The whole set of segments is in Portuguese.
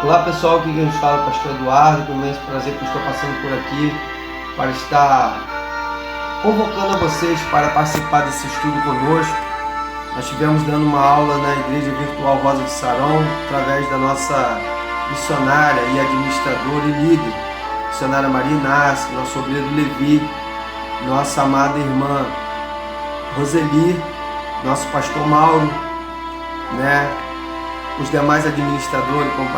Olá pessoal, aqui quem nos fala é o pastor Eduardo, com imenso prazer que estou passando por aqui para estar convocando a vocês para participar desse estudo conosco. Nós estivemos dando uma aula na Igreja Virtual Rosa de Saron, através da nossa missionária e administradora e líder, missionária Maria Inácio, nosso obreiro Levi, nossa amada irmã Roseli, nosso pastor Mauro, os demais administradores, como a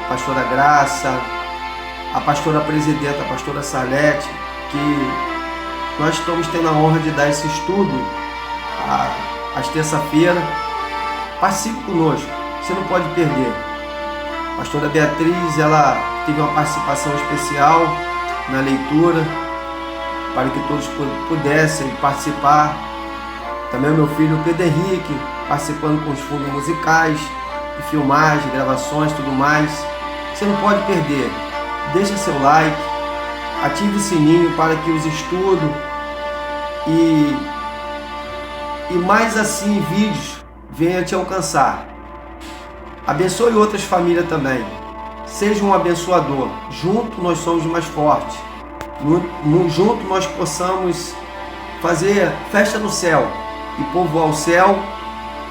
pastora Graça, a pastora presidenta, a pastora Salete, que nós estamos tendo a honra de dar esse estudo às terça-feira. Participe conosco, você não pode perder. A pastora Beatriz, ela teve uma participação especial na leitura, para que todos pudessem participar. Também o meu filho Pedro Henrique, participando com os fundos musicais, de filmagem, gravações, tudo mais. Você não pode perder. Deixa seu like, ative o sininho para que os estudos e mais assim vídeos venham te alcançar. Abençoe outras famílias também. Seja um abençoador. Junto nós somos mais fortes. Junto nós possamos fazer festa no céu e povoar o céu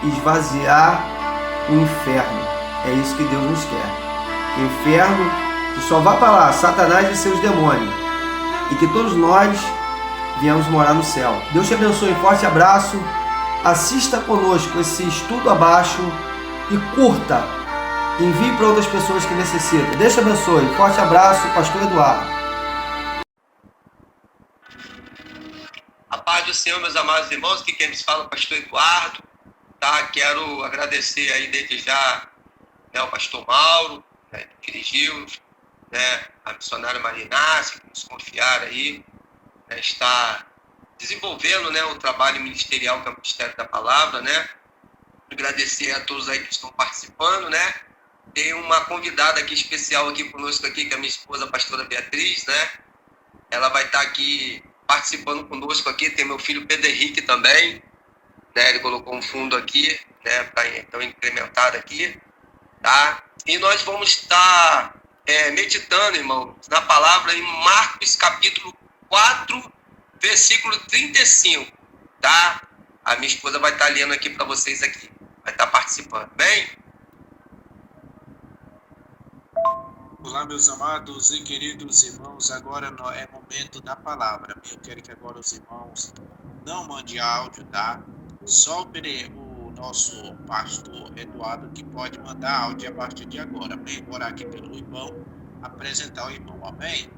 e esvaziar o inferno. É isso que Deus nos quer. O inferno que só vá para lá, Satanás e seus demônios, e que todos nós viemos morar no céu. Deus te abençoe, um forte abraço. Assista conosco esse estudo abaixo e curta. Envie para outras pessoas que necessitam. Deus te abençoe, forte abraço, pastor Eduardo. A paz do Senhor, meus amados irmãos, que quem nos fala é o pastor Eduardo. Quero agradecer aí desde já o pastor Mauro, que dirigiu, a missionária Maria Inácio, que nos confiaram aí, está desenvolvendo o trabalho ministerial que é o Ministério da Palavra, Agradecer a todos aí que estão participando, Tem uma convidada aqui especial aqui conosco aqui, que é a minha esposa, a pastora Beatriz, Ela vai estar aqui participando conosco aqui. Tem meu filho Pedro Henrique também, Ele colocou um fundo aqui, para então incrementar aqui, E nós vamos estar meditando, irmãos, na palavra em Marcos capítulo 4, versículo 35, A minha esposa vai estar lendo aqui para vocês aqui, vai estar participando, bem? Olá, meus amados e queridos irmãos, agora é momento da palavra. Eu quero que agora os irmãos não mandem áudio, Só o nosso pastor Eduardo que pode mandar áudio a partir de agora. Vem orar aqui pelo irmão, apresentar o irmão, amém?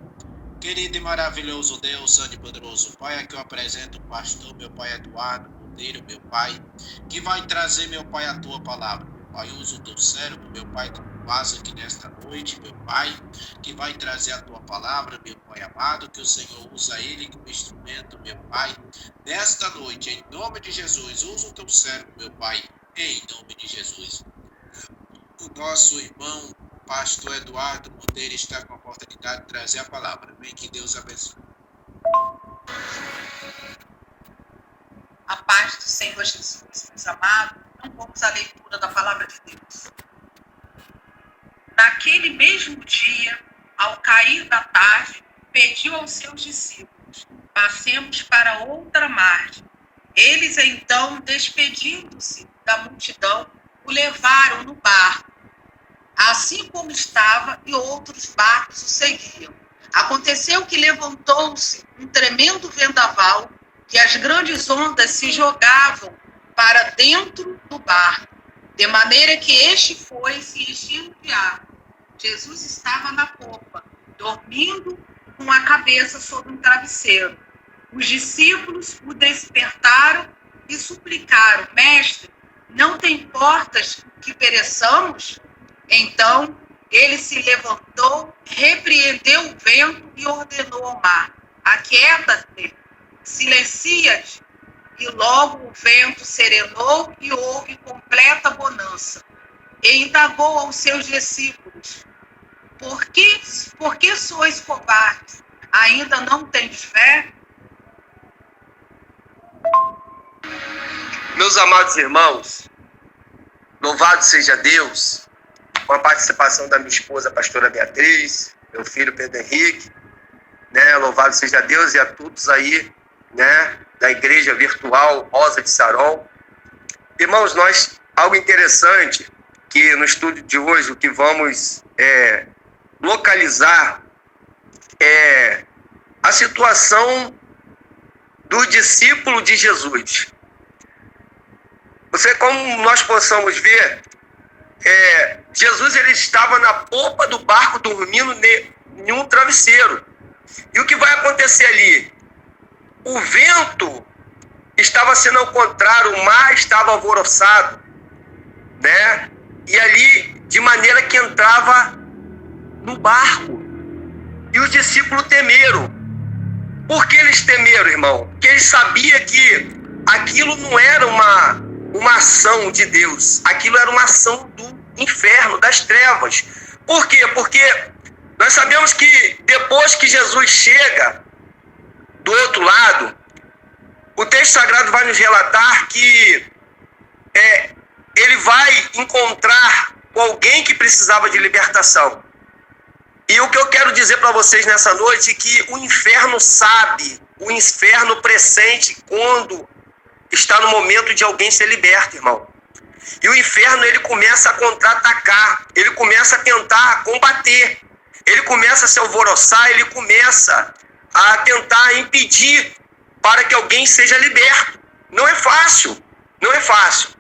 Querido e maravilhoso Deus, santo e poderoso Pai, aqui eu apresento o pastor, meu pai Eduardo Monteiro, meu pai, que vai trazer, meu pai, a tua palavra. Meu pai, usa o teu cérebro, meu pai, passa aqui nesta noite, meu pai, que vai trazer a tua palavra, meu pai amado, que o Senhor usa ele como instrumento, meu pai, nesta noite, em nome de Jesus. Usa o teu cérebro, meu pai, em nome de Jesus. O nosso irmão, pastor Eduardo Monteiro, está com a oportunidade de trazer a palavra. Amém, que Deus abençoe. A paz do Senhor Jesus, meus amados. Então vamos à leitura da palavra de Deus. Naquele mesmo dia, ao cair da tarde, pediu aos seus discípulos: passemos para outra margem. Eles então, despedindo-se da multidão, o levaram no barco, assim como estava, e outros barcos o seguiam. Aconteceu que levantou-se um tremendo vendaval, que as grandes ondas se jogavam para dentro do barco, de maneira que este foi se enchendo de água. Jesus estava na popa, dormindo com a cabeça sobre um travesseiro. Os discípulos o despertaram e suplicaram: Mestre, não te importas que pereçamos? Então ele se levantou, repreendeu o vento e ordenou ao mar: aquieta-te, silencia-te. E logo o vento serenou e houve completa bonança. E indagou aos seus discípulos: Por que sois covardes? Ainda não tendes fé? Meus amados irmãos, louvado seja Deus, com a participação da minha esposa, a pastora Beatriz, meu filho Pedro Henrique, né? Louvado seja Deus, e a todos aí, né, da igreja virtual Rosa de Saron. Irmãos, algo interessante que no estudo de hoje, o que vamos localizar é a situação do discípulo de Jesus. Como nós possamos ver, Jesus ele estava na popa do barco dormindo em um travesseiro. E o que vai acontecer ali? O vento estava sendo ao contrário, o mar estava alvoroçado, né? E ali, de maneira que entrava no barco. E os discípulos temeram. Por que eles temeram, irmão? Porque eles sabiam que aquilo não era uma ação de Deus. Aquilo era uma ação do inferno, das trevas. Por quê? Porque nós sabemos que depois que Jesus chega do outro lado, o texto sagrado vai nos relatar que ele vai encontrar com alguém que precisava de libertação. E o que eu quero dizer para vocês nessa noite é que o inferno sabe, o inferno pressente quando está no momento de alguém ser liberto, irmão. E o inferno, ele começa a contra-atacar, ele começa a tentar combater, ele começa a se alvoroçar, ele começa a tentar impedir para que alguém seja liberto. Não é fácil, não é fácil.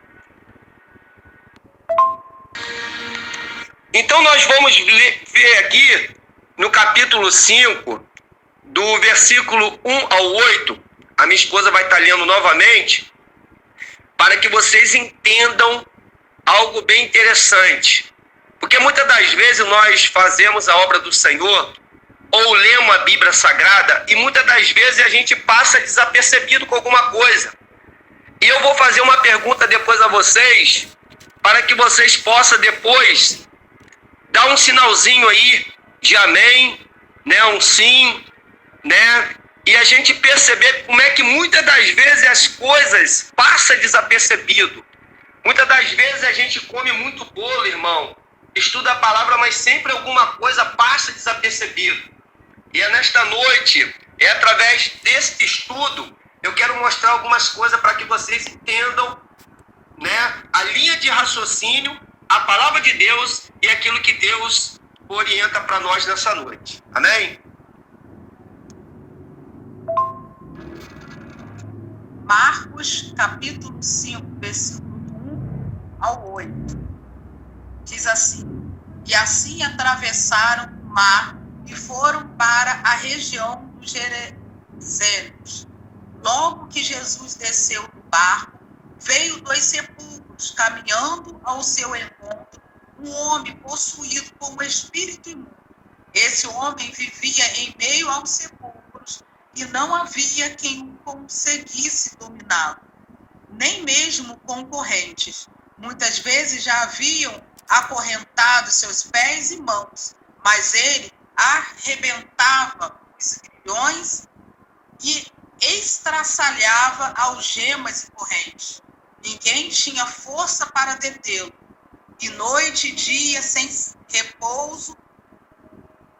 Então nós vamos ver aqui no capítulo 5, do versículo 1 ao 8, a minha esposa vai estar lendo novamente, para que vocês entendam algo bem interessante. Porque muitas das vezes nós fazemos a obra do Senhor, ou lemos a Bíblia Sagrada, e muitas das vezes a gente passa desapercebido com alguma coisa. E eu vou fazer uma pergunta depois a vocês, para que vocês possam depois dar um sinalzinho aí de amém, né, um sim, né, e a gente perceber como é que muitas das vezes as coisas passam desapercebido. Muitas das vezes a gente come muito bolo, irmão, estuda a palavra, mas sempre alguma coisa passa desapercebido. E é nesta noite, através desse estudo, eu quero mostrar algumas coisas para que vocês entendam, né, a linha de raciocínio, a palavra de Deus e aquilo que Deus orienta para nós nessa noite. Amém? Marcos, capítulo 5, versículo 1 ao 8. Diz assim: E assim atravessaram o mar e foram para a região dos Gerazenos. Logo que Jesus desceu do barco, veio 2 sepulcros, caminhando ao seu encontro, um homem possuído por um espírito imundo. Esse homem vivia em meio aos sepulcros e não havia quem o conseguisse dominá-lo, nem mesmo com correntes. Muitas vezes já haviam acorrentado seus pés e mãos, mas ele arrebentava os grilhões e estraçalhava algemas e correntes. Ninguém tinha força para detê-lo. E noite e dia, sem repouso,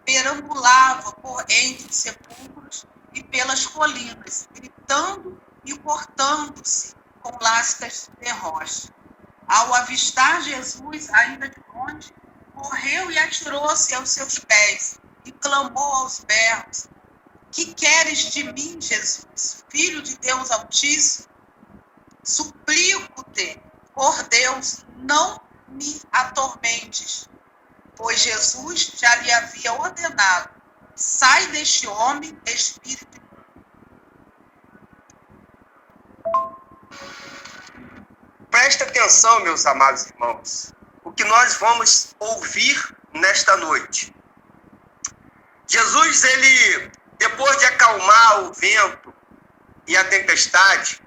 perambulava por entre os sepulcros e pelas colinas, gritando e cortando-se com lascas de rocha. Ao avistar Jesus, ainda de longe, correu e atirou-se aos seus pés e clamou aos berros: Que queres de mim, Jesus, Filho de Deus Altíssimo? Suplico-te, por Deus, não me atormentes. Pois Jesus já lhe havia ordenado: Sai deste homem, espírito imundo. Presta atenção, meus amados irmãos, o que nós vamos ouvir nesta noite. Jesus, ele, depois de acalmar o vento e a tempestade,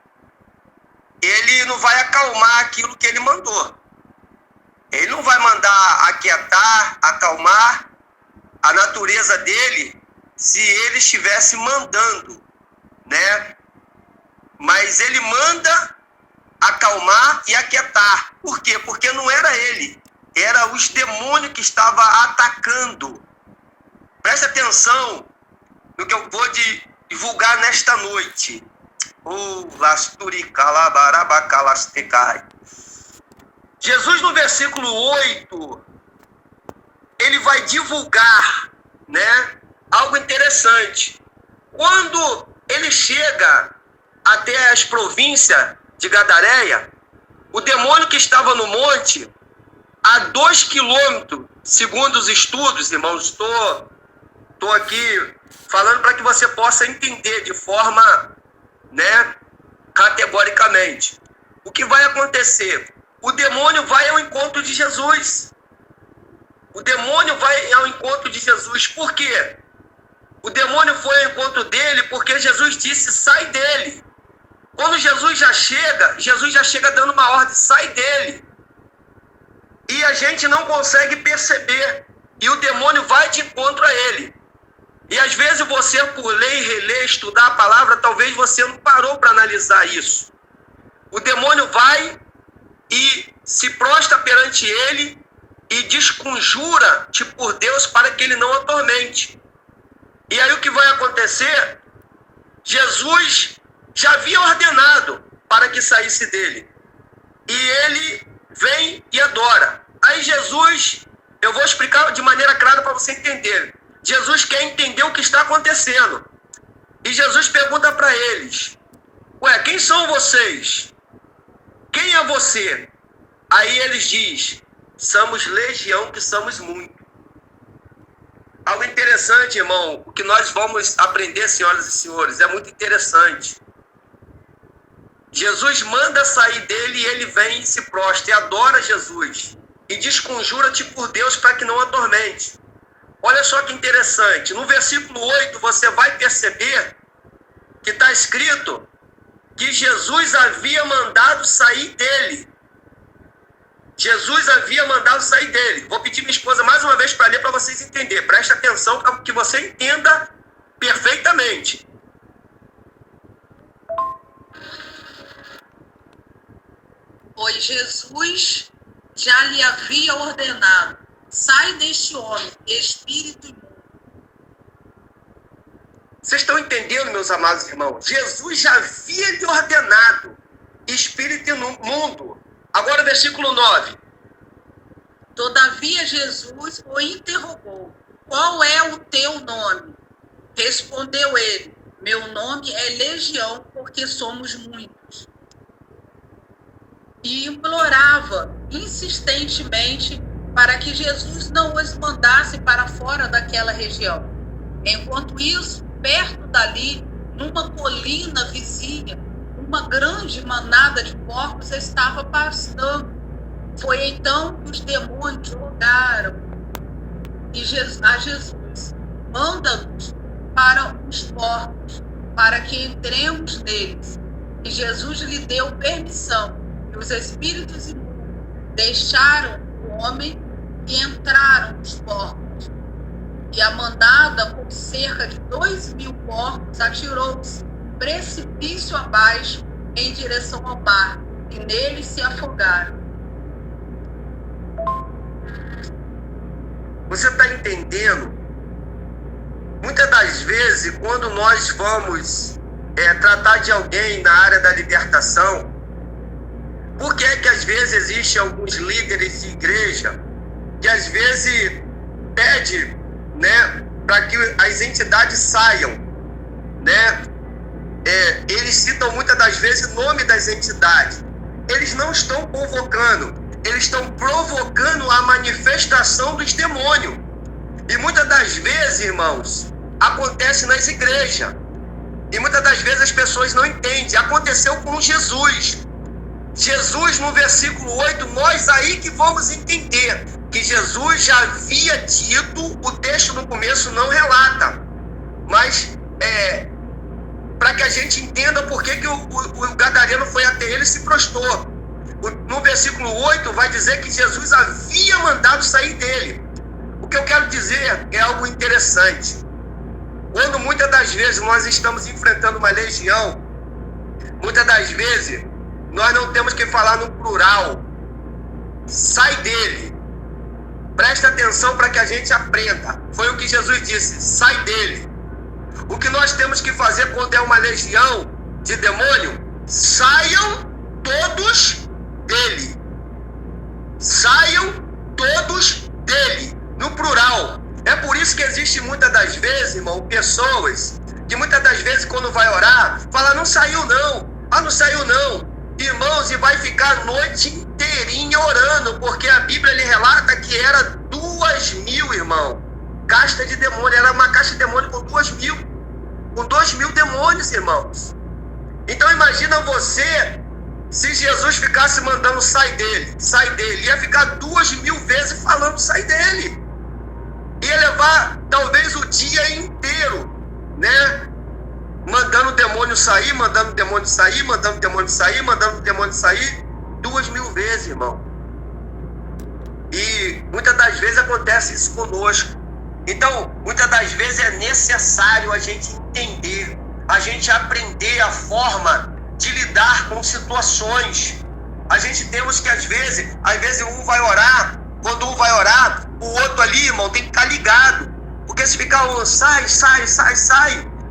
ele não vai acalmar aquilo que ele mandou. Ele não vai mandar aquietar, acalmar a natureza dele se ele estivesse mandando, né? Mas ele manda acalmar e aquietar. Por quê? Porque não era ele. Era os demônios que estavam atacando. Presta atenção no que eu vou divulgar nesta noite. Jesus, no versículo 8, ele vai divulgar, né, algo interessante. Quando ele chega até as províncias de Gadareia, o demônio que estava no monte, a 2 quilômetros, segundo os estudos, irmãos, estou aqui falando para que você possa entender de forma, né, categoricamente. O que vai acontecer? O demônio vai ao encontro de Jesus. O demônio vai ao encontro de Jesus. Por quê? O demônio foi ao encontro dele porque Jesus disse, sai dele. Quando Jesus já chega dando uma ordem, sai dele. E a gente não consegue perceber. E o demônio vai de encontro a ele. E às vezes você, por ler e reler, estudar a palavra, talvez você não parou para analisar isso. O demônio vai e se prostra perante ele e desconjura-te por Deus para que ele não atormente. E aí o que vai acontecer? Jesus já havia ordenado para que saísse dele. E ele vem e adora. Aí Jesus, eu vou explicar de maneira clara para você entender. Jesus quer entender o que está acontecendo. E Jesus pergunta para eles, ué, quem são vocês? Quem é você? Aí eles dizem, somos legião, que somos muito. Algo interessante, irmão, o que nós vamos aprender, senhoras e senhores, é muito interessante. Jesus manda sair dele e ele vem e se prostra e adora Jesus. E desconjura-te por Deus para que não atormente. Olha só que interessante. No versículo 8 você vai perceber que está escrito que Jesus havia mandado sair dele. Jesus havia mandado sair dele. Vou pedir minha esposa mais uma vez para ler para vocês entenderem. Preste atenção para que você entenda perfeitamente. Pois Jesus já lhe havia ordenado, sai deste homem, espírito imundo. Vocês estão entendendo, meus amados irmãos? Jesus já havia lhe ordenado, espírito imundo. Agora, versículo 9. Todavia Jesus o interrogou, qual é o teu nome? Respondeu ele, meu nome é Legião, porque somos muitos. E implorava insistentemente para que Jesus não os mandasse para fora daquela região. Enquanto isso, perto dali, numa colina vizinha, uma grande manada de porcos estava pastando. Foi então que os demônios rogaram a Jesus, manda-nos para os porcos, para que entremos neles. E Jesus lhe deu permissão. E os espíritos imundos deixaram o homem e entraram nos porcos. E a mandada, com cerca de 2.000 porcos, atirou-se precipício abaixo em direção ao mar, e neles se afogaram. Você está entendendo? Muitas das vezes, quando nós vamos tratar de alguém na área da libertação, por que é que às vezes existem alguns líderes de igreja que às vezes pede, né, para que as entidades saiam, né? Eles citam muitas das vezes o nome das entidades. Eles não estão convocando, eles estão provocando a manifestação dos demônios. E muitas das vezes, irmãos, acontece nas igrejas. E muitas das vezes as pessoas não entendem. Aconteceu com Jesus. Jesus, no versículo 8, nós aí que vamos entender que Jesus já havia dito, o texto no começo não relata, mas para que a gente entenda por que o gadareno foi até ele e se prostrou. No versículo 8 vai dizer que Jesus havia mandado sair dele. O que eu quero dizer é algo interessante. Quando muitas das vezes nós estamos enfrentando uma legião, muitas das vezes nós não temos que falar no plural. Sai dele. Presta atenção para que a gente aprenda. Foi o que Jesus disse, sai dele. O que nós temos que fazer quando é uma legião de demônio? Saiam todos dele. Saiam todos dele, no plural. É por isso que existe muitas das vezes, irmão, pessoas que muitas das vezes quando vai orar, fala, não saiu não, não saiu não. Irmãos, e vai ficar a noite inteirinha orando, porque a Bíblia lhe relata que era 2.000, irmão, casta de demônio, era uma caixa de demônio com 2.000 demônios, irmãos. Então imagina você, se Jesus ficasse mandando sai dele, ia ficar 2.000 vezes falando sai dele. Ia levar talvez o dia inteiro, né? Mandando o demônio sair, mandando o demônio sair, mandando o demônio sair, mandando o demônio sair, 2.000 vezes, irmão. E muitas das vezes acontece isso conosco. Então, muitas das vezes é necessário a gente entender, a gente aprender a forma de lidar com situações. A gente temos que, às vezes um vai orar, quando um vai orar, o outro ali, irmão, tem que estar ligado. Porque se ficar um sai,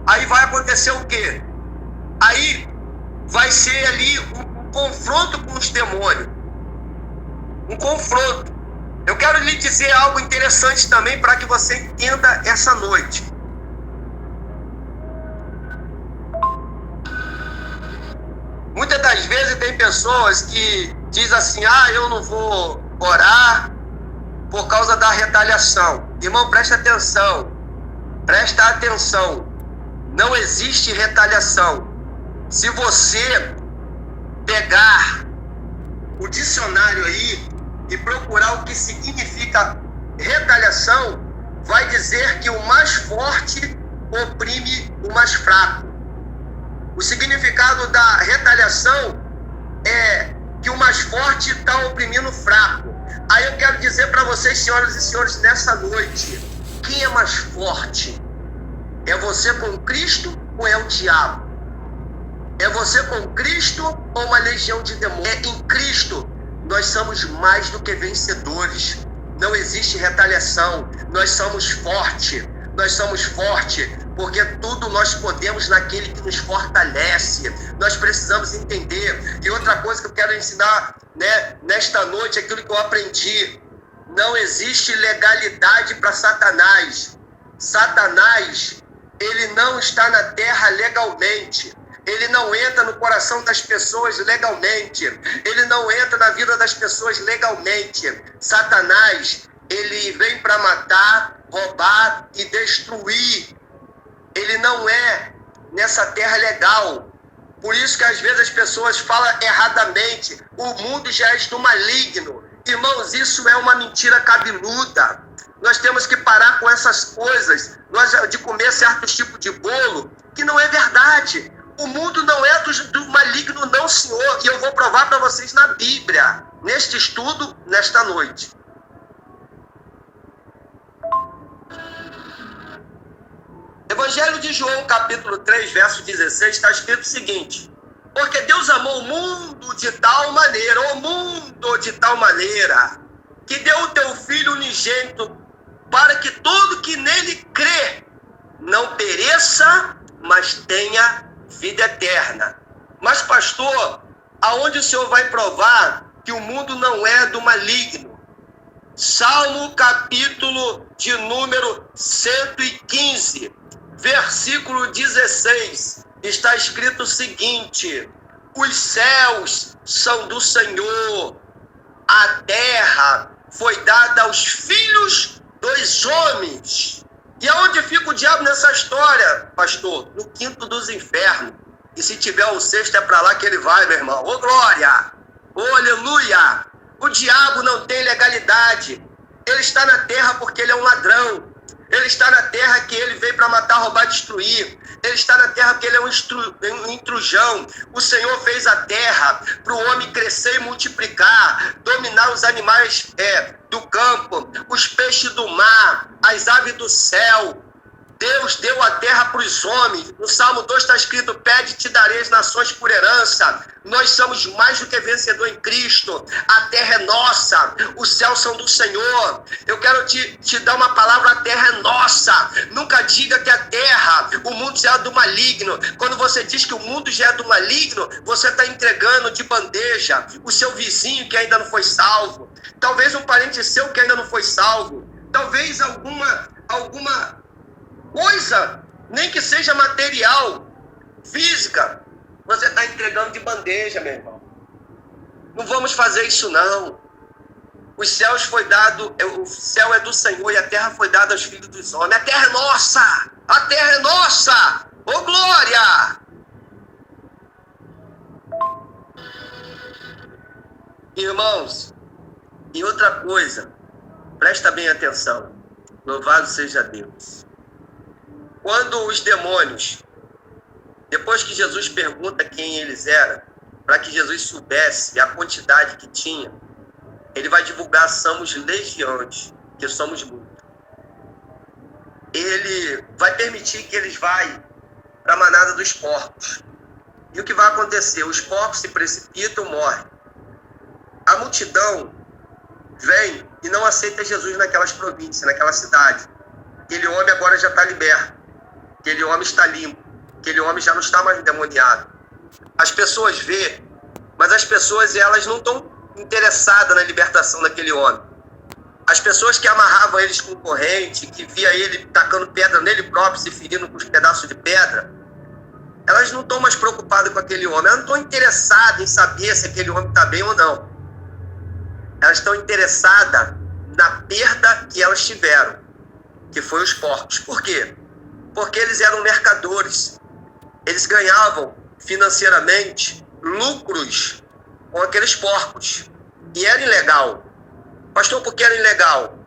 aí vai acontecer o quê? Aí vai ser ali um confronto com os demônios. Um confronto. Eu quero lhe dizer algo interessante também para que você entenda essa noite. Muitas das vezes tem pessoas que dizem assim, eu não vou orar por causa da retaliação. Irmão, presta atenção. Não existe retaliação. Se você pegar o dicionário aí e procurar o que significa retaliação, vai dizer que o mais forte oprime o mais fraco. O significado da retaliação é que o mais forte está oprimindo o fraco. Aí eu quero dizer para vocês, senhoras e senhores, nessa noite, quem é mais forte? É você com Cristo ou é o diabo? É você com Cristo ou uma legião de demônios? Em Cristo, nós somos mais do que vencedores. Não existe retaliação. Nós somos fortes. Porque tudo nós podemos naquele que nos fortalece. Nós precisamos entender. E outra coisa que eu quero ensinar, né, nesta noite, aquilo que eu aprendi. Não existe legalidade para Satanás. Satanás, ele não está na terra legalmente. Ele não entra no coração das pessoas legalmente. Ele não entra na vida das pessoas legalmente. Satanás, ele vem para matar, roubar e destruir. Ele não é nessa terra legal. Por isso que às vezes as pessoas falam erradamente. O mundo já é do maligno. Irmãos, isso é uma mentira cabeluda. Nós temos que parar com essas coisas. De comer certos tipos de bolo, que não é verdade. O mundo não é do maligno, não, senhor. E eu vou provar para vocês na Bíblia, neste estudo, nesta noite. Evangelho de João, capítulo 3, verso 16, está escrito o seguinte: porque Deus amou o mundo de tal maneira, que deu o teu Filho unigênito, para que todo que nele crê não pereça, mas tenha vida eterna. Mas, pastor, aonde o senhor vai provar que o mundo não é do maligno? Salmo, capítulo de número 115, versículo 16, está escrito o seguinte: os céus são do Senhor, a terra foi dada aos filhos dos homens. E aonde fica o diabo nessa história, pastor? No quinto dos infernos. E se tiver o sexto, é para lá que ele vai, meu irmão. Ô glória! Ô aleluia! O diabo não tem legalidade. Ele está na terra porque ele é um ladrão. Ele está na terra que ele veio para matar, roubar, destruir. Ele está na terra porque ele é um intrujão. O Senhor fez a terra para o homem crescer e multiplicar, dominar os animais do campo, os peixes do mar, as aves do céu. Deus deu a terra para os homens. No Salmo 2 está escrito: pede e te darei as nações por herança. Nós somos mais do que vencedor em Cristo. A terra é nossa, os céus são do Senhor. Eu quero te dar uma palavra: a terra é nossa. Nunca diga que a terra, o mundo já é do maligno. Quando você diz que o mundo já é do maligno, você está entregando de bandeja o seu vizinho que ainda não foi salvo. Talvez um parente seu que ainda não foi salvo. Talvez alguma coisa, nem que seja material, física, você está entregando de bandeja, meu irmão. Não vamos fazer isso, não. Os céus foi dado, o céu é do Senhor e a terra foi dada aos filhos dos homens. A terra é nossa! A terra é nossa! Ô, glória! Irmãos, e outra coisa, presta bem atenção. Louvado seja Deus. Quando os demônios, depois que Jesus pergunta quem eles eram, para que Jesus soubesse a quantidade que tinha, ele vai divulgar: somos legiões, que somos muitos. Ele vai permitir que eles vá para a manada dos porcos. E o que vai acontecer? Os porcos se precipitam, morrem. A multidão vem e não aceita Jesus naquelas províncias, naquela cidade. Aquele homem agora já está liberto. Aquele homem está limpo. Aquele homem já não está mais endemoniado. As pessoas vê, mas as pessoas elas não estão interessadas na libertação daquele homem. As pessoas que amarravam eles com corrente, que via ele tacando pedra nele próprio, se ferindo com os pedaços de pedra, elas não estão mais preocupadas com aquele homem. Elas não estão interessadas em saber se aquele homem está bem ou não. Elas estão interessadas na perda que elas tiveram, que foi os porcos. Por quê? Porque eles eram mercadores. Eles ganhavam financeiramente lucros com aqueles porcos. E era ilegal. Pastor, por que era ilegal?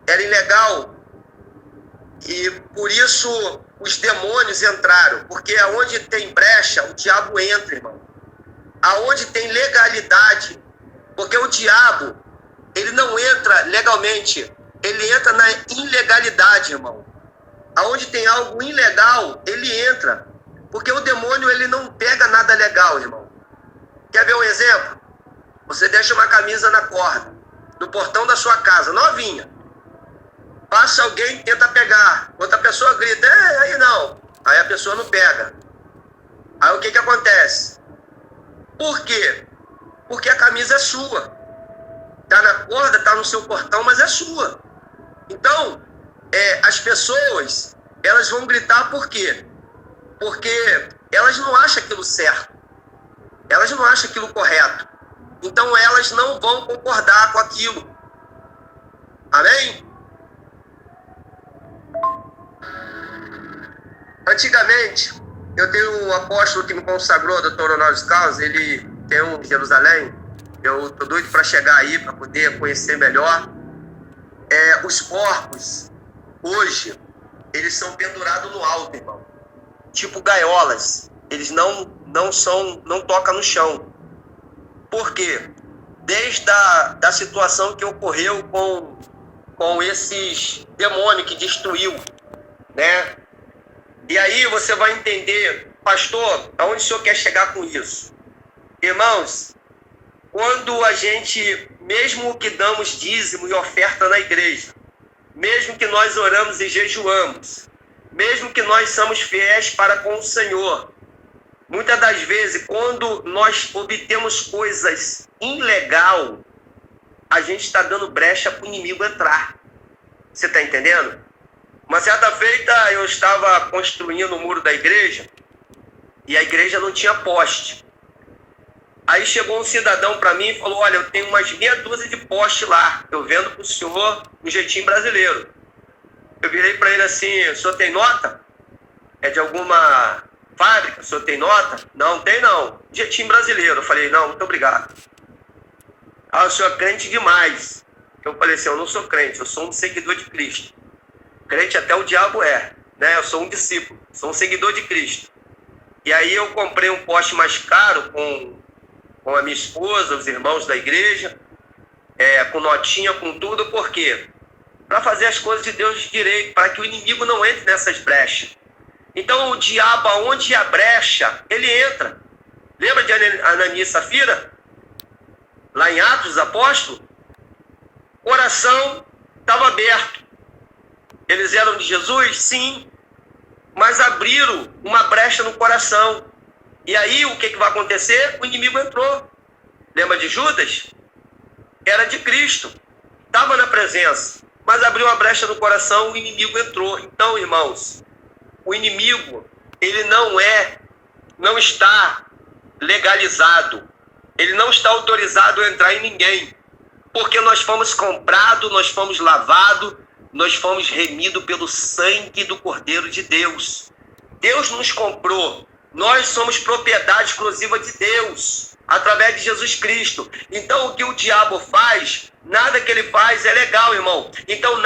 Era ilegal e por isso os demônios entraram. Porque aonde tem brecha, o diabo entra, irmão. Aonde tem legalidade, porque o diabo, ele não entra legalmente, ele entra na ilegalidade, irmão. Aonde tem algo ilegal, ele entra. Porque o demônio, ele não pega nada legal, irmão. Quer ver um exemplo? Você deixa uma camisa na corda, no portão da sua casa, novinha. Passa alguém e tenta pegar. Outra pessoa grita: aí não. Aí a pessoa não pega. Aí o que acontece? Por quê? Porque a camisa é sua. Tá na corda, tá no seu portão, mas é sua. Então, as pessoas, elas vão gritar por quê? Porque elas não acham aquilo certo. Elas não acham aquilo correto. Então, elas não vão concordar com aquilo. Amém? Antigamente, eu tenho um apóstolo que me consagrou, o Dr. Ronaldo Carlos, ele tem um em Jerusalém. Eu tô doido para chegar aí, para poder conhecer melhor. Os porcos, hoje, eles são pendurados no alto, irmão. Tipo gaiolas. Eles não tocam no chão. Por quê? Desde da situação que ocorreu com esses demônios que destruiu, né? E aí você vai entender, pastor, aonde o senhor quer chegar com isso? Irmãos, quando a gente, mesmo que damos dízimo e oferta na igreja, mesmo que nós oramos e jejuamos, mesmo que nós somos fiéis para com o Senhor, muitas das vezes, quando nós obtemos coisas ilegais, a gente está dando brecha para o inimigo entrar. Você está entendendo? Uma certa feita, eu estava construindo o muro da igreja e a igreja não tinha poste. Aí chegou um cidadão para mim e falou: olha, eu tenho umas meia dúzia de poste lá, eu vendo para o senhor um jeitinho brasileiro. Eu virei para ele assim: o senhor tem nota? É de alguma fábrica? O senhor tem nota? Não, tem não. Jeitinho brasileiro. Eu falei: não, muito obrigado. Ah, o senhor é crente demais. Eu falei assim: eu não sou crente, eu sou um seguidor de Cristo. Crente até o diabo é, né? Eu sou um discípulo, sou um seguidor de Cristo. E aí eu comprei um poste mais caro com a minha esposa, os irmãos da igreja, com notinha, com tudo. Por quê? para fazer as coisas de Deus direito, para que o inimigo não entre nessas brechas. Então o diabo, aonde há brecha, ele entra. Lembra de Ananias e Safira? Lá em Atos dos Apóstolos? O coração estava aberto. Eles eram de Jesus? Sim. Mas abriram uma brecha no coração. E aí o que vai acontecer? O inimigo entrou. Lembra de Judas? Era de Cristo. Estava na presença. Mas abriu uma brecha no coração, o inimigo entrou. Então, irmãos, o inimigo, ele não está legalizado. Ele não está autorizado a entrar em ninguém. Porque nós fomos comprados, nós fomos lavados, nós fomos remidos pelo sangue do Cordeiro de Deus. Deus nos comprou. Nós somos propriedade exclusiva de Deus, através de Jesus Cristo. Então, o que o diabo faz, nada que ele faz é legal, irmão. Então,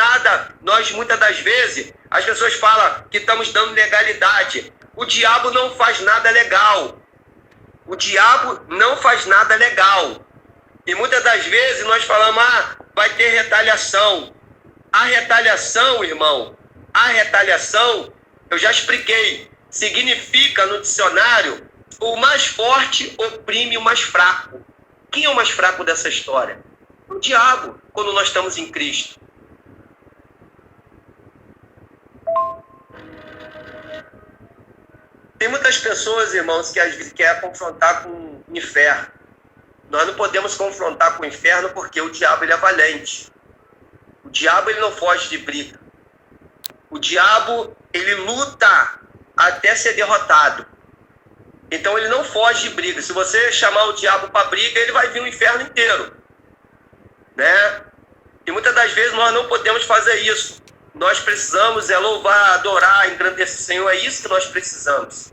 nós muitas das vezes, as pessoas falam que estamos dando legalidade. O diabo não faz nada legal. O diabo não faz nada legal. E muitas das vezes nós falamos, vai ter retaliação. A retaliação, irmão, eu já expliquei, significa no dicionário, o mais forte oprime o mais fraco. Quem é o mais fraco dessa história? O diabo, quando nós estamos em Cristo. Tem muitas pessoas, irmãos, que às vezes querem confrontar com o inferno. Nós não podemos confrontar com o inferno porque o diabo ele é valente. O diabo ele não foge de briga. O diabo ele luta até ser derrotado. Então ele não foge de briga. Se você chamar o diabo para briga, ele vai vir o inferno inteiro, né? E muitas das vezes nós não podemos fazer isso. Nós precisamos louvar, adorar, engrandecer o Senhor. É isso que nós precisamos.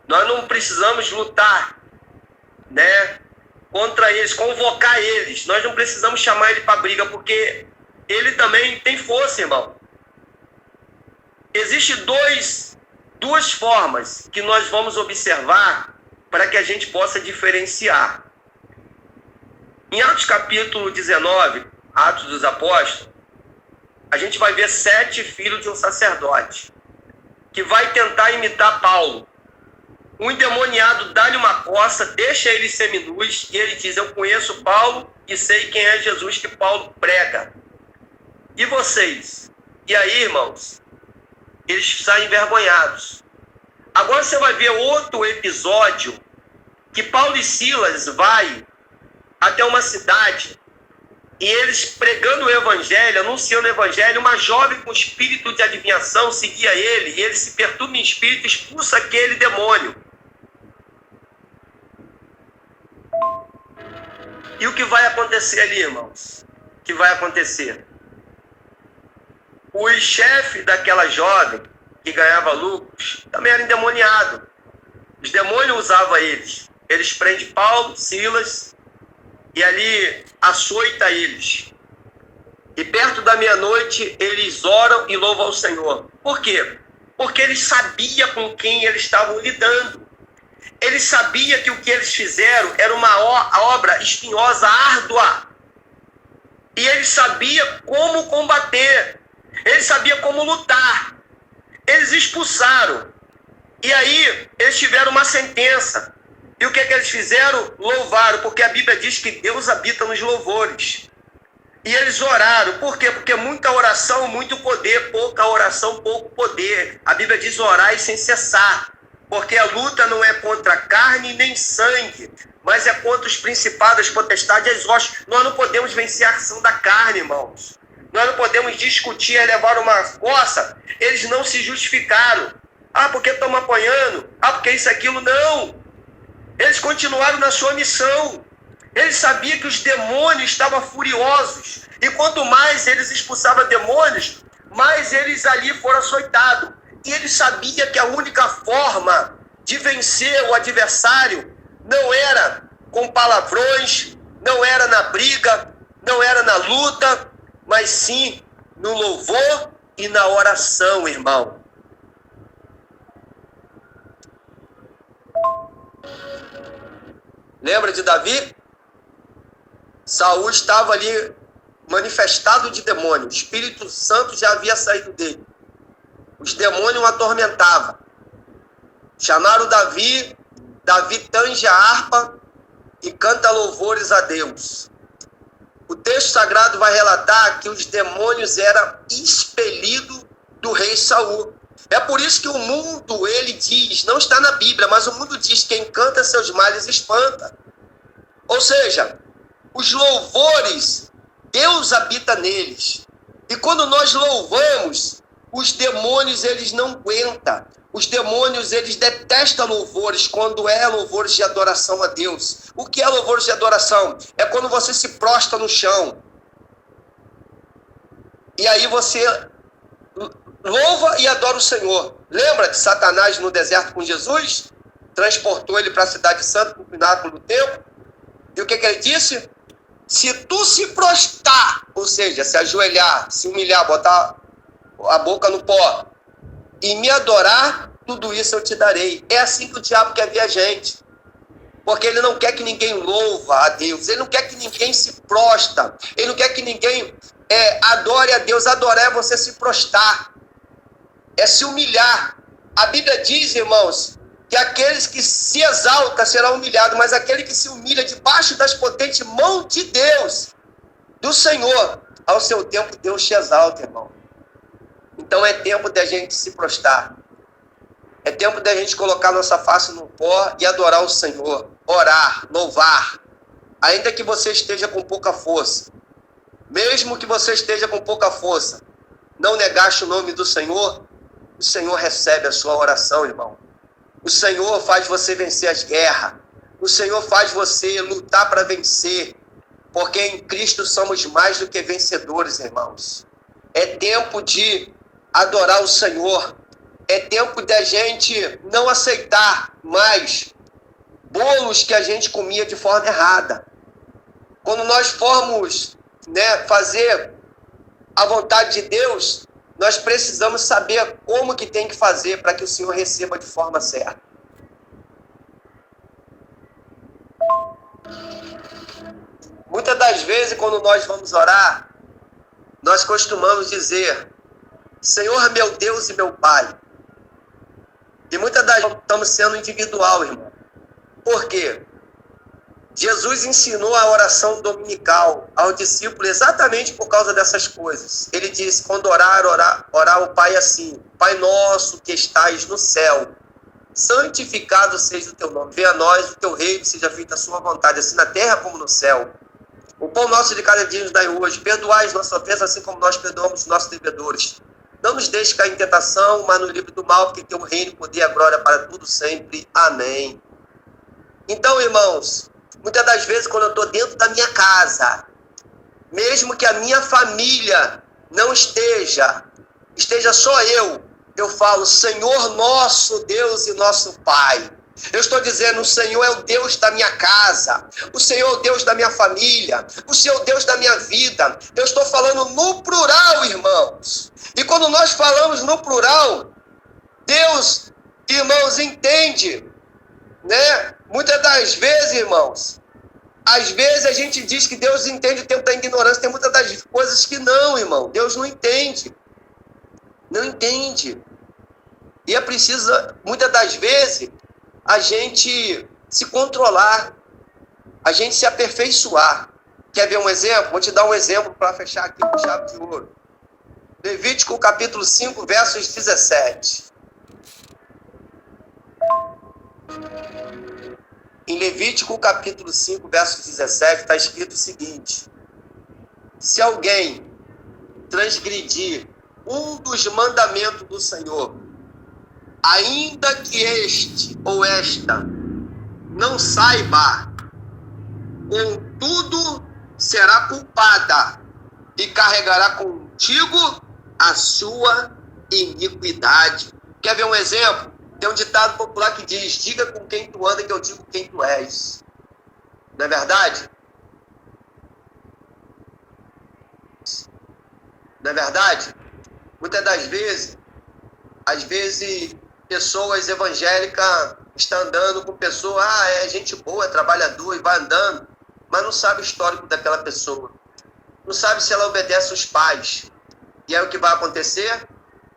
Nós não precisamos lutar, né, contra eles, convocar eles. Nós não precisamos chamar ele para briga, porque ele também tem força, irmão. Existem duas formas que nós vamos observar para que a gente possa diferenciar. Em Atos capítulo 19, Atos dos Apóstolos, a gente vai ver 7 filhos de um sacerdote que vai tentar imitar Paulo. Um endemoniado dá-lhe uma coça, deixa ele seminus e ele diz, eu conheço Paulo e sei quem é Jesus que Paulo prega. E vocês? E aí, irmãos, eles saem envergonhados. Agora você vai ver outro episódio que Paulo e Silas vai até uma cidade e eles pregando o evangelho, anunciando o evangelho, uma jovem com espírito de adivinhação seguia ele e ele se perturba em espírito e expulsa aquele demônio. E o que vai acontecer ali, irmãos? O que vai acontecer? O chefe daquela jovem, que ganhava lucros, também era endemoniado. Os demônios usavam eles. Eles prendem Paulo, Silas, e ali açoita eles. E perto da meia-noite, eles oram e louvam ao Senhor. Por quê? Porque eles sabiam com quem eles estavam lidando. Eles sabiam que o que eles fizeram era uma obra espinhosa, árdua. E eles sabiam como combater. Eles sabiam como lutar. Eles expulsaram. E aí, eles tiveram uma sentença. E o que eles fizeram? Louvaram, porque a Bíblia diz que Deus habita nos louvores. E eles oraram. Por quê? Porque muita oração, muito poder. Pouca oração, pouco poder. A Bíblia diz orar e sem cessar. Porque a luta não é contra carne nem sangue, mas é contra os principados, as potestades e as hostes. Nós não podemos vencer a ação da carne, irmãos. Nós não podemos discutir e levar uma coça. Eles não se justificaram. Porque estão apanhando. Porque isso, aquilo. Não. Eles continuaram na sua missão. Eles sabiam que os demônios estavam furiosos. E quanto mais eles expulsavam demônios, mais eles ali foram açoitados. E ele sabia que a única forma de vencer o adversário não era com palavrões, não era na briga, não era na luta, mas sim no louvor e na oração, irmão. Lembra de Davi? Saul estava ali manifestado de demônio. O Espírito Santo já havia saído dele. Os demônios o atormentavam. Chamaram Davi. Davi tange a harpa e canta louvores a Deus. O texto sagrado vai relatar que os demônios eram expelidos do rei Saul. É por isso que o mundo, ele diz, não está na Bíblia, mas o mundo diz que quem canta seus males espanta. Ou seja, os louvores, Deus habita neles. E quando nós louvamos, os demônios, eles não aguentam. Os demônios, eles detestam louvores quando é louvores de adoração a Deus. O que é louvores de adoração? É quando você se prostra no chão. E aí você louva e adora o Senhor. Lembra de Satanás no deserto com Jesus? Transportou ele para a cidade santa, para o pináculo do templo. E o que ele disse? Se tu se prostrar, ou seja, se ajoelhar, se humilhar, botar a boca no pó, e me adorar, tudo isso eu te darei. É assim que o diabo quer ver a gente. Porque ele não quer que ninguém louva a Deus. Ele não quer que ninguém se prostra. Ele não quer que ninguém adore a Deus. Adorar é você se prostrar. É se humilhar. A Bíblia diz, irmãos, que aqueles que se exaltam serão humilhados, mas aquele que se humilha debaixo das potentes mãos de Deus, do Senhor, ao seu tempo Deus te exalta, irmão. Então é tempo de a gente se prostrar. É tempo de a gente colocar nossa face no pó e adorar o Senhor. Orar, louvar. Ainda que você esteja com pouca força. Mesmo que você esteja com pouca força. Não negaste o nome do Senhor. O Senhor recebe a sua oração, irmão. O Senhor faz você vencer as guerras. O Senhor faz você lutar para vencer. Porque em Cristo somos mais do que vencedores, irmãos. É tempo de adorar o Senhor. É tempo de a gente não aceitar mais bolos que a gente comia de forma errada. Quando nós formos, fazer a vontade de Deus, nós precisamos saber como que tem que fazer para que o Senhor receba de forma certa. Muitas das vezes, quando nós vamos orar, nós costumamos dizer: Senhor, meu Deus e meu Pai. E muitas das vezes estamos sendo individual, irmão. Por quê? Jesus ensinou a oração dominical ao discípulo exatamente por causa dessas coisas. Ele disse, quando orar o Pai assim: Pai nosso que estais no céu, santificado seja o teu nome. Venha a nós o teu reino, seja feita a sua vontade, assim na terra como no céu. O pão nosso de cada dia nos dai hoje. Perdoai as nossas ofensas, assim como nós perdoamos os nossos devedores. Não nos deixe cair em tentação, mas nos livre do mal, porque teu reino, poder e a glória para tudo sempre. Amém. Então, irmãos, muitas das vezes quando eu estou dentro da minha casa, mesmo que a minha família não esteja só eu falo, Senhor nosso Deus e nosso Pai. Eu estou dizendo, o Senhor é o Deus da minha casa, o Senhor é o Deus da minha família, o Senhor é o Deus da minha vida. Eu estou falando no plural, irmãos. E quando nós falamos no plural, Deus, irmãos, entende, Muitas das vezes, irmãos, às vezes a gente diz que Deus entende o tempo da ignorância, tem muitas das coisas que não, irmão. Deus não entende. Não entende. E é preciso, muitas das vezes, a gente se controlar, a gente se aperfeiçoar. Quer ver um exemplo? Vou te dar um exemplo para fechar aqui com chave de ouro. Levítico capítulo 5, versos 17. Em Levítico capítulo 5, verso 17, está escrito o seguinte: se alguém transgredir um dos mandamentos do Senhor, ainda que este ou esta não saiba, contudo será culpada e carregará contigo a sua iniquidade. Quer ver um exemplo? Tem um ditado popular que diz: diga com quem tu anda que eu digo quem tu és. Não é verdade? Não é verdade? Muitas das vezes, pessoas evangélicas estão andando com pessoa, é gente boa, é trabalhador, e vai andando, mas não sabe o histórico daquela pessoa. não sabe se ela obedece os pais. E aí o que vai acontecer?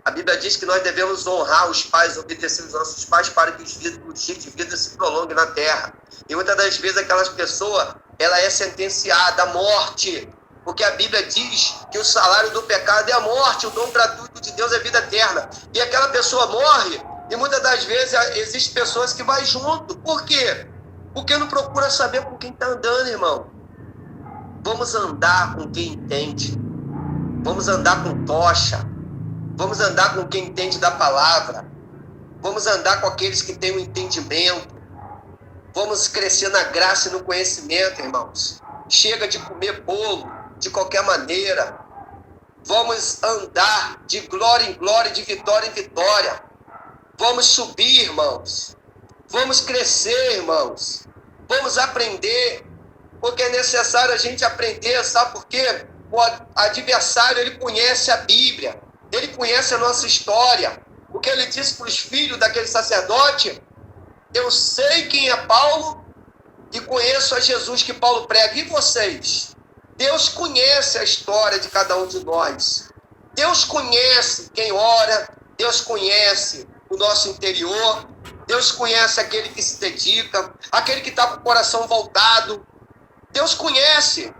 A Bíblia diz que nós devemos honrar os pais, obedecer os nossos pais para que os dias de vida se prolonguem na terra. E muitas das vezes aquelas pessoas, ela é sentenciada à morte, porque a Bíblia diz que o salário do pecado é a morte, o dom gratuito de Deus é vida eterna. E aquela pessoa morre, e muitas das vezes existem pessoas que vão junto. Por quê? Porque não procura saber com quem está andando, irmão. Vamos andar com quem entende. Vamos andar com tocha. Vamos andar com quem entende da palavra. Vamos andar com aqueles que têm o entendimento. Vamos crescer na graça e no conhecimento, irmãos. Chega de comer bolo de qualquer maneira. Vamos andar de glória em glória, de vitória em vitória. Vamos subir, irmãos. Vamos crescer, irmãos. Vamos aprender. Porque é necessário a gente aprender, sabe por quê? O adversário, ele conhece a Bíblia. Ele conhece a nossa história. O que ele disse para os filhos daquele sacerdote: eu sei quem é Paulo e conheço a Jesus que Paulo prega. E vocês? Deus conhece a história de cada um de nós. Deus conhece quem ora. Deus conhece o nosso interior. Deus conhece aquele que se dedica, aquele que está com o coração voltado. Deus conhece.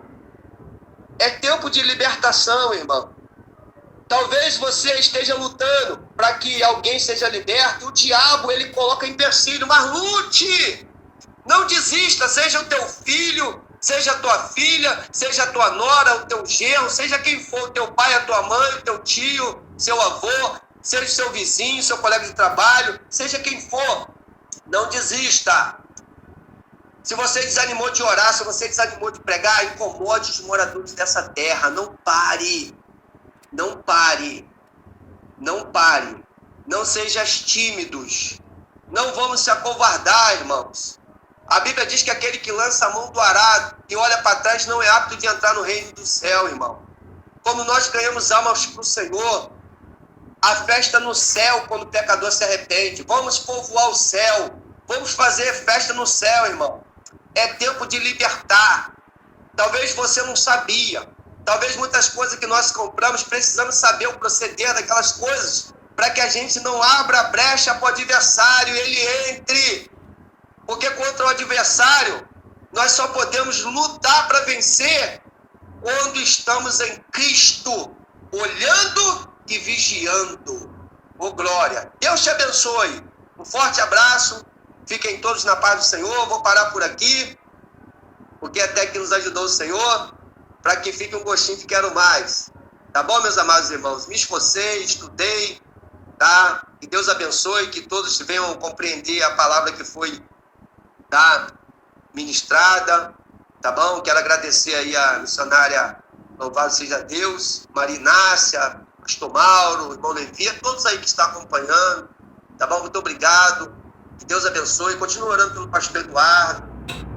É tempo de libertação, irmão. Talvez você esteja lutando para que alguém seja liberto. O diabo, ele coloca empecilho, mas lute. Não desista, seja o teu filho, seja a tua filha, seja a tua nora, o teu genro, seja quem for, o teu pai, a tua mãe, o teu tio, seu avô, seja seu vizinho, seu colega de trabalho, seja quem for. Não desista. Se você desanimou de orar, se você desanimou de pregar, incomode os moradores dessa terra. Não pare. Não pare. Não pare. Não sejas tímidos. Não vamos se acovardar, irmãos. A Bíblia diz que aquele que lança a mão do arado e olha para trás não é apto de entrar no reino do céu, irmão. Como nós ganhamos almas para o Senhor, a festa no céu quando o pecador se arrepende. Vamos povoar o céu. Vamos fazer festa no céu, irmão. É tempo de libertar. Talvez você não sabia. Talvez muitas coisas que nós compramos, precisamos saber o proceder daquelas coisas para que a gente não abra a brecha para o adversário e ele entre. Porque contra o adversário, nós só podemos lutar para vencer quando estamos em Cristo, olhando e vigiando. Oh, glória! Deus te abençoe. Um forte abraço. Fiquem todos na paz do Senhor. Vou parar por aqui, porque até que nos ajudou o Senhor, para que fique um gostinho de quero mais. Tá bom, meus amados irmãos? Me esforcei, estudei, tá? Que Deus abençoe, que todos venham compreender a palavra que foi, tá, ministrada, tá bom? Quero agradecer aí a missionária, louvado seja Deus, Maria Inácia, Pastor Mauro, irmão Levi, a todos aí que estão acompanhando, tá bom? Muito obrigado. Que Deus abençoe. Continue orando pelo pastor Eduardo,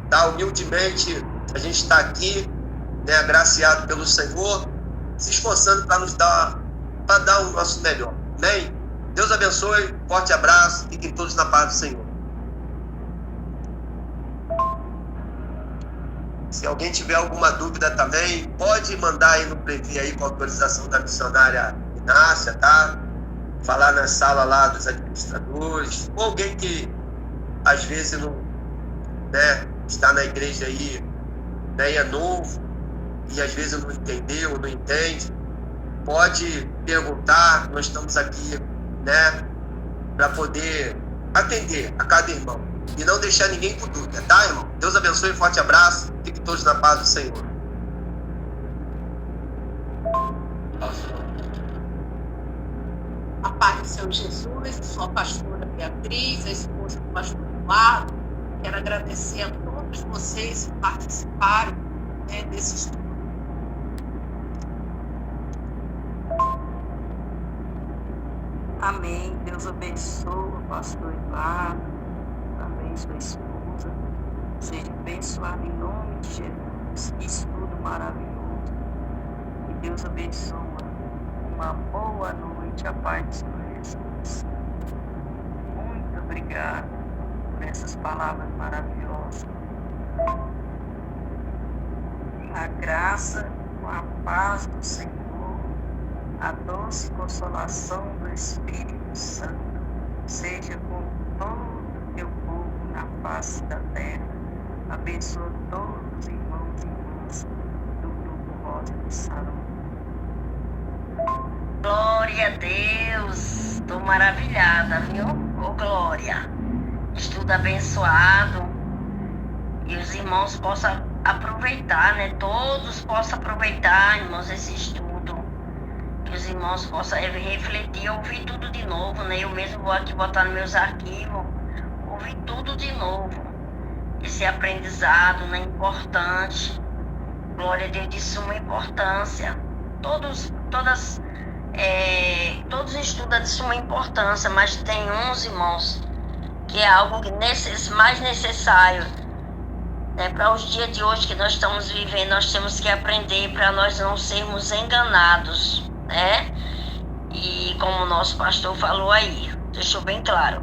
tá? Humildemente, a gente está aqui, né, agraciado pelo Senhor, se esforçando para nos dar, para dar o nosso melhor. Amém? Deus abençoe. Forte abraço. Fiquem todos na paz do Senhor. Se alguém tiver alguma dúvida também, pode mandar aí no preview aí com a autorização da missionária Inácia, tá? Falar na sala lá dos administradores, ou alguém que às vezes não, né, está na igreja aí, né, e é novo, e às vezes não entendeu, não entende, pode perguntar. Nós estamos aqui, né, para poder atender a cada irmão e não deixar ninguém com dúvida, tá, irmão? Deus abençoe, forte abraço, fiquem todos na paz do Senhor. A paz do Senhor Jesus, sou a pastora Beatriz, a esposa do pastor Eduardo. Quero agradecer a todos vocês que participaram, né, desse estudo. Amém. Deus abençoe o pastor Eduardo, também sua esposa. Seja abençoado em nome de Jesus. Que estudo maravilhoso. Que Deus abençoe. Uma boa noite, a paz do Senhor Jesus. Muito obrigada por essas palavras maravilhosas. A graça com a paz do Senhor, a doce consolação do Espírito Santo, seja com todo o teu povo na face da terra. Abençoa todos os irmãos e irmãs do Grupo Rosa de Saron. Glória a Deus! Estou maravilhada, viu? Ô, Glória! Estudo abençoado e os irmãos possam aproveitar, né? Todos possam aproveitar, irmãos, esse estudo. Que os irmãos possam refletir, ouvir tudo de novo, né? Eu mesmo vou aqui botar nos meus arquivos, ouvir tudo de novo. Esse aprendizado, né? Importante. Glória a Deus, de suma importância. Todos estudam de suma importância, mas tem uns, irmãos, que é algo mais necessário, né? Para os dias de hoje que nós estamos vivendo, nós temos que aprender para nós não sermos enganados, né? E como o nosso pastor falou aí, deixou bem claro,